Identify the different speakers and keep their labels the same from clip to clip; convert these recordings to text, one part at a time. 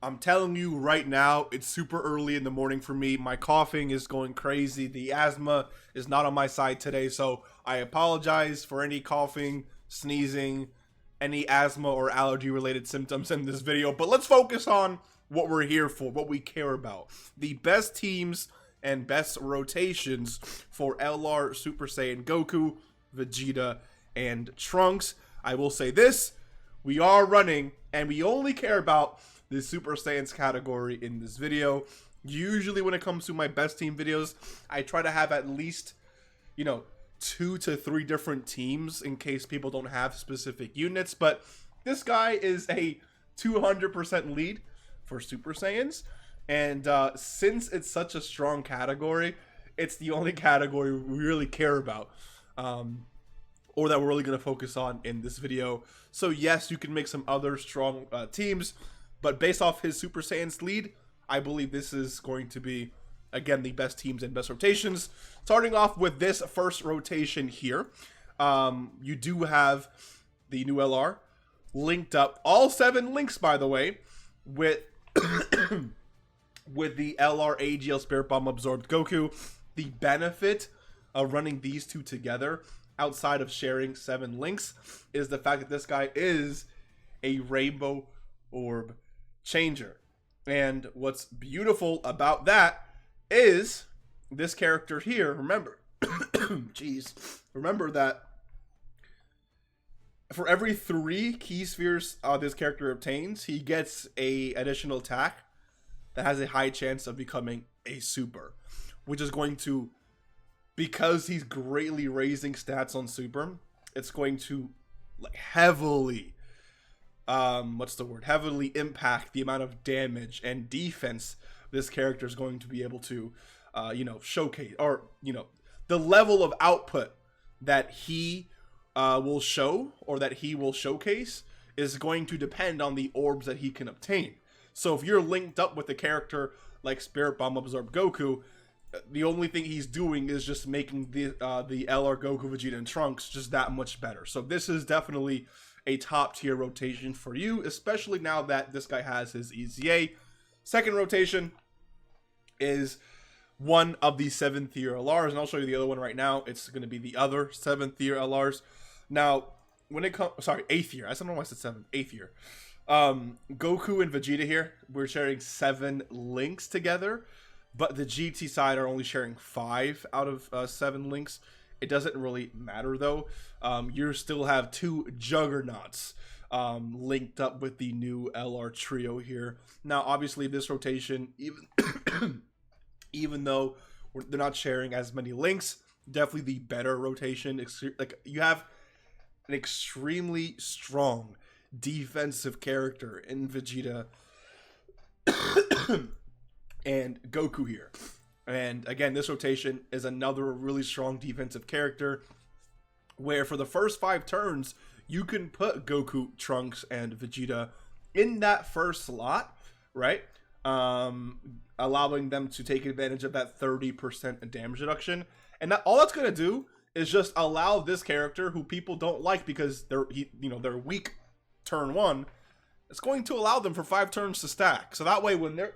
Speaker 1: I'm telling you right now, it's super early in the morning for me. My coughing is going crazy. The asthma is not on my side today, so I apologize for any coughing, sneezing, any asthma or allergy related symptoms in this video. But let's focus on what we're here for, what we care about. The best teams and best rotations for LR, Super Saiyan Goku, Vegeta, and Trunks. I will say this, we are running, and we only care about the Super Saiyans category in this video. Usually when it comes to my best team videos, I try to have at least, 2 to 3 different teams in case people don't have specific units. But this guy is a 200% lead for Super Saiyans. And since it's such a strong category, it's the only category we really care about. Or that we're really going to focus on in this video. So yes, you can make some other strong teams. But based off his Super Saiyan's lead, I believe this is going to be, again, the best teams and best rotations. Starting off with this first rotation here, you do have the new LR linked up. All 7 links, by the way, with with the LR AGL Spirit Bomb Absorbed Goku. The benefit of running these two together, outside of sharing 7 links, is the fact that this guy is a Rainbow Orb changer. And what's beautiful about that is this character here, remember, remember that for every 3 key spheres this character obtains, he gets a additional attack that has a high chance of becoming a super, which is going to, because he's greatly raising stats on super, it's going to heavily heavily impact the amount of damage and defense this character is going to be able to showcase, or the level of output that he will show, or that he will showcase, is going to depend on the orbs that he can obtain. So if you're linked up with a character like Spirit Bomb Absorb Goku, the only thing he's doing is just making the LR Goku, Vegeta, and Trunks just that much better. So this is definitely a top tier rotation for you, especially now that this guy has his EZA. Second rotation is one of the 7th tier LRs, and I'll show you the other one right now. It's going to be the other 7th tier LRs. Now, when it comes, 8th year. I don't know why I said 7th, 8th year. Goku and Vegeta here, we're sharing 7 links together, but the GT side are only sharing 5 out of 7 links. It doesn't really matter though. You still have 2 juggernauts linked up with the new LR trio here. Now, obviously, this rotation, even though they're not sharing as many links, definitely the better rotation. Like, you have an extremely strong defensive character in Vegeta and Goku here. And again, this rotation is another really strong defensive character, where for the first 5 turns, you can put Goku, Trunks, and Vegeta in that first slot, right? Allowing them to take advantage of that 30% damage reduction. And all that's going to do is just allow this character, who people don't like because they're weak turn 1, it's going to allow them for 5 turns to stack. So that way when they're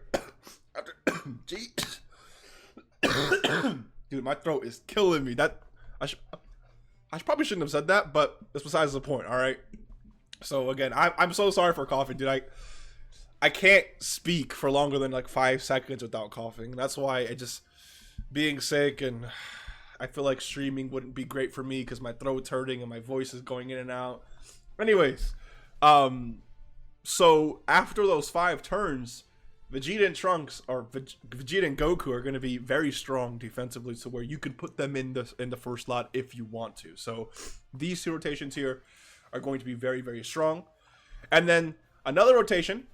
Speaker 1: dude, my throat is killing me. That I probably shouldn't have said that, but that's besides the point. All right. So again, I'm so sorry for coughing, dude. I can't speak for longer than like 5 seconds without coughing. That's why being sick, and I feel like streaming wouldn't be great for me because my throat's hurting and my voice is going in and out. Anyways, so after those 5 turns, Vegeta and Trunks, or Vegeta and Goku, are going to be very strong defensively, so where you can put them in the first slot if you want to. So these 2 rotations here are going to be very, very strong. And then another rotation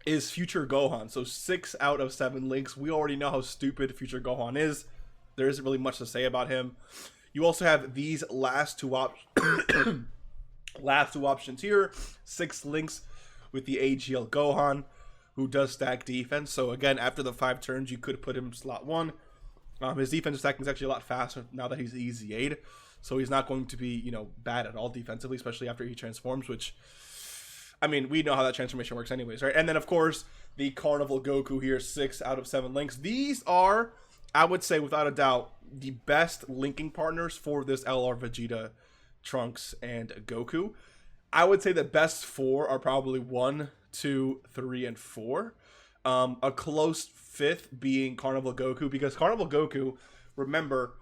Speaker 1: is Future Gohan. So 6 out of 7 links. We already know how stupid Future Gohan is. There isn't really much to say about him. You also have these last two options here. 6 links with the AGL Gohan, who does stack defense. So again, after the 5 turns, you could put him slot 1. His defensive stacking is actually a lot faster now that he's EZA'd. So he's not going to be, bad at all defensively, especially after he transforms, which I mean, we know how that transformation works anyways, right? And then, of course, the Carnival Goku here, 6 out of 7 links. These are, I would say, without a doubt, the best linking partners for this LR Vegeta, Trunks, and Goku. I would say the best 4 are probably 1, 2, 3, and 4. A close 5th being Carnival Goku, because Carnival Goku, remember,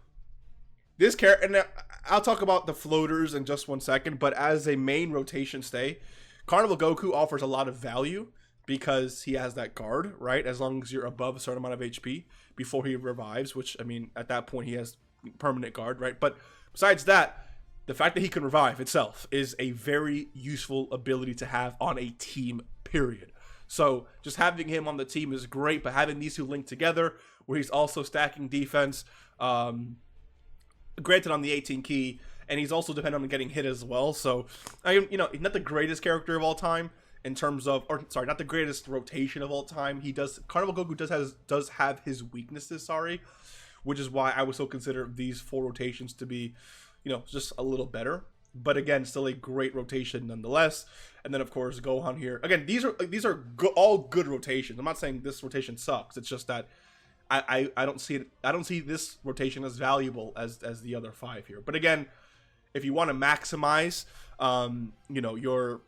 Speaker 1: this character, and I'll talk about the floaters in just 1 second, but as a main rotation stay, Carnival Goku offers a lot of value because he has that guard, right? As long as you're above a certain amount of HP before he revives, which, I mean, at that point he has permanent guard, right? But besides that, the fact that he can revive itself is a very useful ability to have on a team, period. So just having him on the team is great, but having these two linked together where he's also stacking defense, granted on the 18 key, and he's also dependent on getting hit as well. So, he's not the greatest character of all time in terms of, or sorry, not the greatest rotation of all time. Carnival Goku does have his weaknesses, which is why I would still consider these 4 rotations to be, just a little better. But again, still a great rotation nonetheless. And then of course Gohan here. Again, these are all good rotations. I'm not saying this rotation sucks. It's just that I don't see it. I don't see this rotation as valuable as the other 5 here. But again, if you want to maximize, your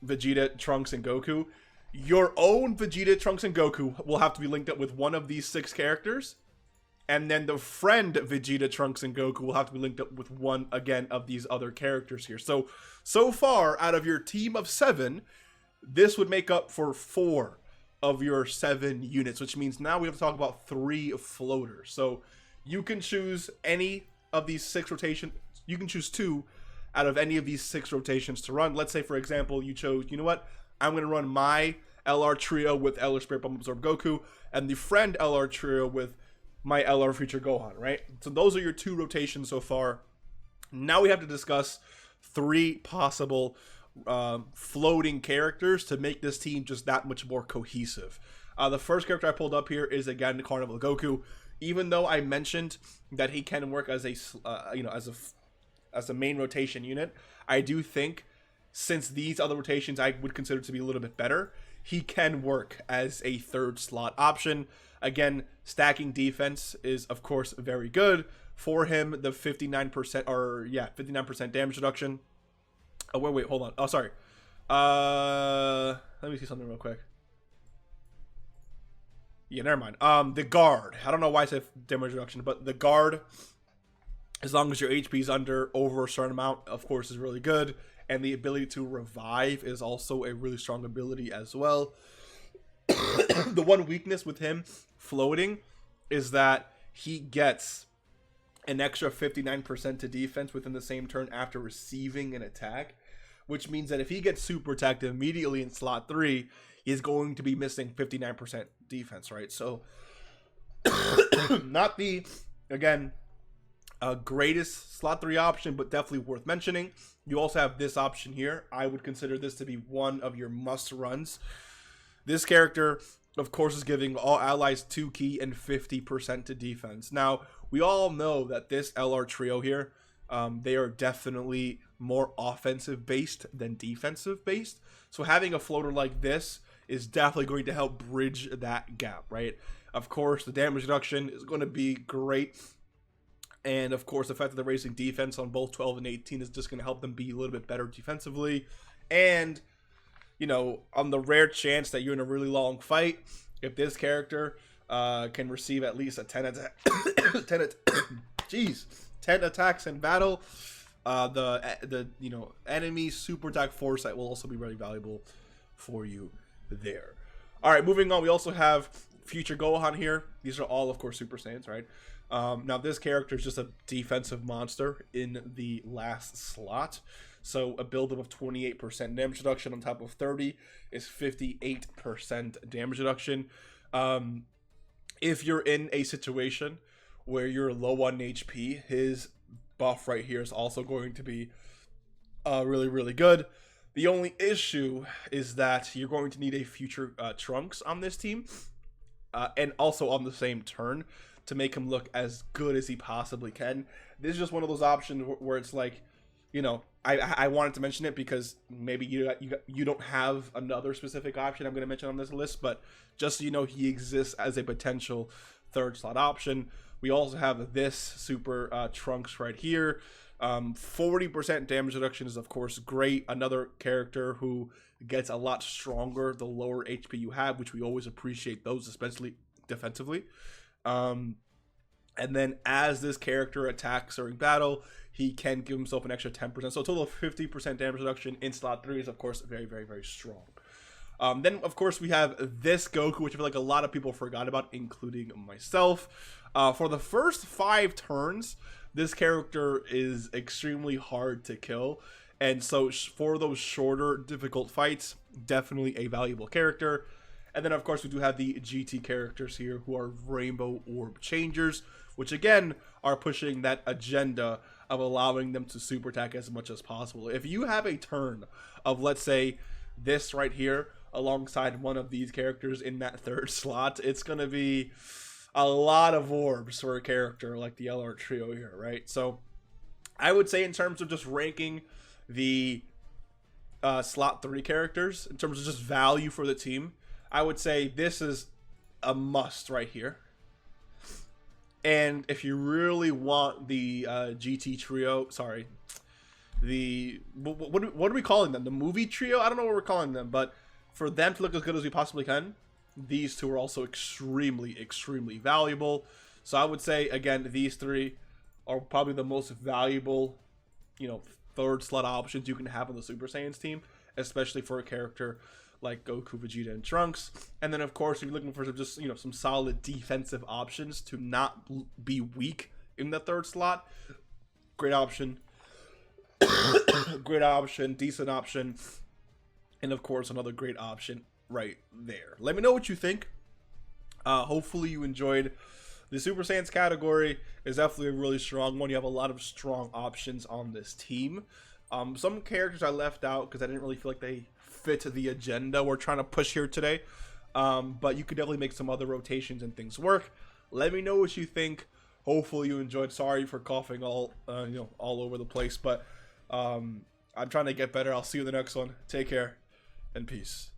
Speaker 1: Vegeta, Trunks, and Goku, your own Vegeta, Trunks, and Goku will have to be linked up with one of these 6 characters. And then the friend Vegeta, Trunks, and Goku will have to be linked up with one, again, of these other characters here. So far, out of your team of 7, this would make up for 4 of your 7 units, which means now we have to talk about 3 floaters. So you can choose any of these 6 rotations. You can choose 2 out of any of these 6 rotations to run. Let's say, for example, you chose, you know what? I'm going to run my LR trio with LR Spirit Bomb Absorb Goku and the friend LR trio with my LR Future Gohan, right? So those are your 2 rotations so far. Now we have to discuss 3 possible floating characters to make this team just that much more cohesive. The first character I pulled up here is, again, Carnival Goku. Even though I mentioned that he can work as a as a main rotation unit, I do think since these other rotations I would consider to be a little bit better, he can work as a 3rd slot option. Again, stacking defense is, of course, very good for him. The 59% damage reduction. Oh, wait, hold on. Oh, sorry. Let me see something real quick. Yeah, never mind. The guard. I don't know why I said damage reduction, but the guard, as long as your HP is over a certain amount, of course, is really good. And the ability to revive is also a really strong ability as well. The one weakness with him floating is that he gets an extra 59% to defense within the same turn after receiving an attack, which means that if he gets super attacked immediately in slot 3, he's going to be missing 59% defense, right? So not the, again, greatest slot 3 option, but definitely worth mentioning. You also have this option here. I would consider this to be one of your must runs. This character, of course, is giving all allies 2 key and 50% to defense. Now, we all know that this LR trio here, they are definitely more offensive based than defensive based. So having a floater like this is definitely going to help bridge that gap, right? Of course, the damage reduction is going to be great. And of course, the fact that they're raising defense on both 12 and 18 is just going to help them be a little bit better defensively. And on the rare chance that you're in a really long fight, if this character can receive at least a 10 attacks in battle, the enemy super attack foresight will also be very valuable for you there. All right, moving on. We also have Future Gohan here. These are all, of course, Super Saiyans, right? Now this character is just a defensive monster in the last slot. So a build-up of 28% damage reduction on top of 30 is 58% damage reduction. If you're in a situation where you're low on HP, his buff right here is also going to be really, really good. The only issue is that you're going to need a future Trunks on this team, and also on the same turn to make him look as good as he possibly can. This is just one of those options where it's like, you know, I wanted to mention it because maybe you don't have another specific option I'm going to mention on this list, but just so you know, he exists as a potential third slot option. We also have this super Trunks right here. 40% damage reduction is of course great. Another character who gets a lot stronger the lower HP you have, which we always appreciate those, especially defensively. And then as this character attacks during battle, he can give himself an extra 10%. So a total of 50% damage reduction in slot 3 is, of course, very, very, very strong. Then, of course, we have this Goku, which I feel like a lot of people forgot about, including myself. For the first 5 turns, this character is extremely hard to kill. And so for those shorter, difficult fights, definitely a valuable character. And then, of course, we do have the GT characters here who are Rainbow Orb Changers, which, again, are pushing that agenda of allowing them to super attack as much as possible. If you have a turn of, let's say, this right here alongside one of these characters in that third slot, it's going to be a lot of orbs for a character like the LR trio here, right? So I would say in terms of just ranking the slot 3 characters, in terms of just value for the team, I would say this is a must right here. And if you really want the GT trio, sorry, the what are we calling them? The movie trio? I don't know what we're calling them, but for them to look as good as we possibly can, these two are also extremely, extremely valuable. So I would say, again, these 3 are probably the most valuable, you know, third slot options you can have on the Super Saiyans team, especially for a character like Goku, Vegeta, and Trunks. And then, of course, if you're looking for some, just, you know, some solid defensive options to not be weak in the third slot, great option. Great option, decent option, and of course another great option right there. Let me know what you think. Hopefully you enjoyed the Super Saiyans category. Is definitely a really strong one. You have a lot of strong options on this team. Some characters I left out because I didn't really feel like they fit the agenda we're trying to push here today. But you could definitely make some other rotations and things work. Let me know what you think. Hopefully you enjoyed. Sorry for coughing all over the place, but I'm trying to get better. I'll see you in the next one. Take care and peace.